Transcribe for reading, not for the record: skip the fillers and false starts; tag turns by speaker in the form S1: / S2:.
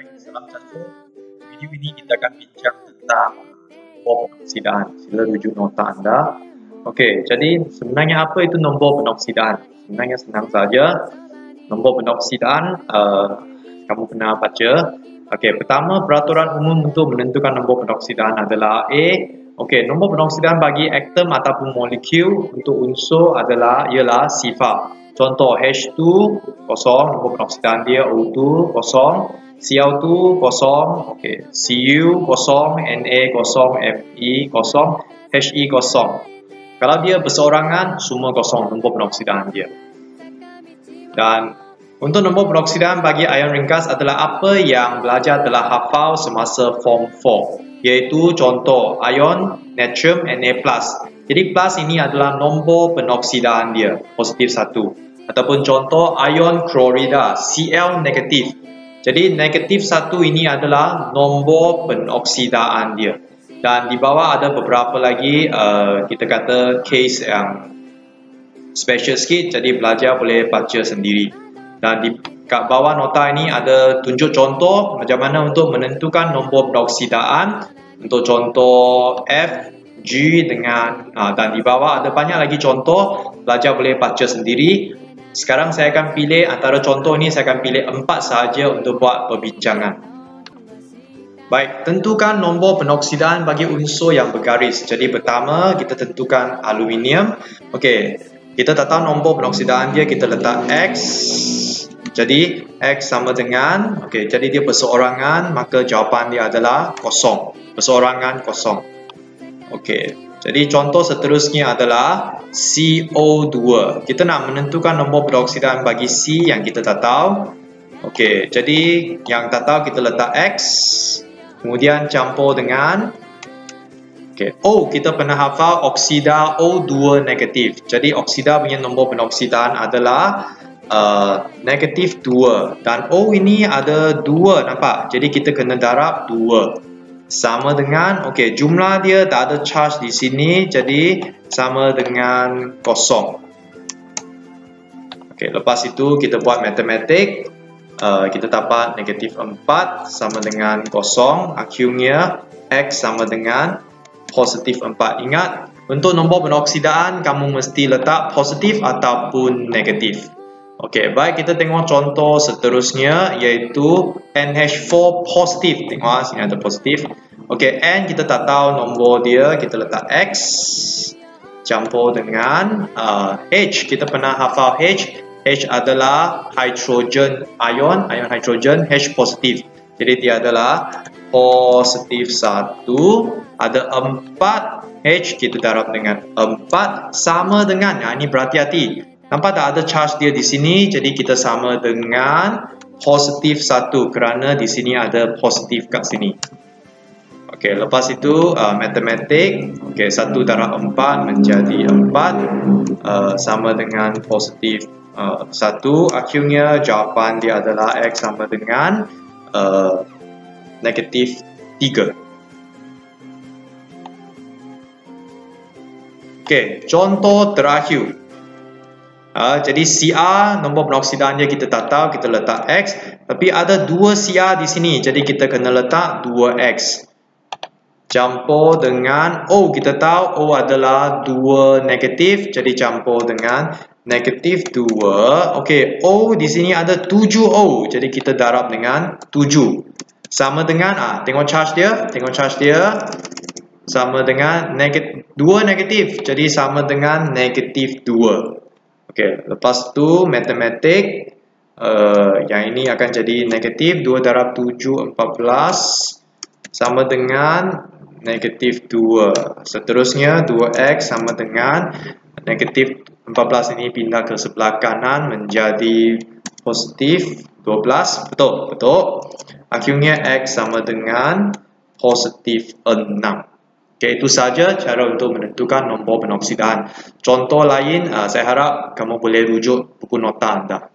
S1: Salam satu. Video ini kita akan bincang tentang nombor penoksidaan. Sila rujuk nota anda. Okey, jadi sebenarnya apa itu nombor penoksidaan? Sebenarnya senang saja. Nombor penoksidaan kamu pernah baca. Okey, pertama peraturan umum untuk menentukan nombor penoksidaan adalah A. Okey, nombor penoksidaan bagi atom ataupun molekul untuk unsur ialah sifar. Contoh H2 kosong, nombor penoksidaan dia O2 kosong, Cl2 kosong, okay. Cu kosong, Na kosong, Fe kosong, He kosong. Kalau dia berseorangan, semua kosong nombor penoksidaan dia. Dan untuk nombor penoksidaan bagi ion ringkas adalah apa yang belajar telah hafal semasa form 4, iaitu contoh ion natrium Na+. Jadi plus ini adalah nombor penoksidaan dia, positif 1. Ataupun contoh ion klorida, Cl negatif. Jadi negatif 1 ini adalah nombor penoksidaan dia. Dan di bawah ada beberapa lagi kita kata case yang special sikit, jadi belajar boleh baca sendiri. Dan di kat bawah nota ini ada tunjuk contoh macam mana untuk menentukan nombor penoksidaan. Untuk contoh F, G dengan dan di bawah ada banyak lagi contoh, belajar boleh baca sendiri. Sekarang saya akan pilih antara contoh ni, saya akan pilih 4 sahaja untuk buat perbincangan. Baik, tentukan nombor penoksidaan bagi unsur yang bergaris. Jadi pertama kita tentukan aluminium. Okey, kita tak tahu nombor penoksidaan dia, kita letak X. Jadi X sama dengan, okey, jadi dia berseorangan, maka jawapan dia adalah kosong. Berseorangan kosong. Okey, jadi contoh seterusnya adalah CO2. Kita nak menentukan nombor penoksidaan bagi C yang kita tak tahu. Okey, jadi yang tak tahu kita letak X. Kemudian campur dengan O, kita pernah hafal oksida O2 negatif. Jadi oksida punya nombor penoksidan adalah negatif 2. Dan O ini ada 2, nampak? Jadi kita kena darab 2. Sama dengan, jumlah dia tak ada charge di sini, jadi sama dengan kosong. Lepas itu kita buat matematik. Kita dapat negatif 4 sama dengan kosong. Akhirnya X sama dengan positif 4. Ingat, untuk nombor penoksidaan kamu mesti letak positif ataupun negatif. Okey, baik, kita tengok contoh seterusnya iaitu NH4 positif. Tengok sini ada positif. Okey, N kita tak tahu nombor dia, kita letak X campur dengan H. Kita pernah hafal H. H adalah hidrogen ion hidrogen, H positif. Jadi dia adalah positif 1. Ada 4 H, kita darab dengan 4 sama dengan, ini berhati-hati. Nampak tak ada charge dia di sini, jadi kita sama dengan positif 1 kerana di sini ada positif kat sini. Okey, lepas itu matematik. Okey, 1 darab 4 menjadi 4 sama dengan positif 1. Akhirnya jawapan dia adalah X sama dengan negatif 3. Okey, contoh terakhir. Jadi Cr, nombor penoksidaan dia kita tak tahu, kita letak X. Tapi ada 2 Cr di sini, jadi kita kena letak 2X. Campur dengan O, kita tahu O adalah 2 negatif, jadi campur dengan negatif 2. Okey, O di sini ada 7O, jadi kita darab dengan 7. Sama dengan, tengok charge dia, sama dengan 2 negatif, jadi sama dengan negatif 2. Okey, lepas tu matematik, yang ini akan jadi negatif 2 darab 7, 14 sama dengan negatif 2. Seterusnya 2X sama dengan negatif 14 ini pindah ke sebelah kanan menjadi positif 12. Betul. Akhirnya X sama dengan positif 6. Okey, itu saja cara untuk menentukan nombor penoksidaan. Contoh lain, saya harap kamu boleh rujuk buku nota anda.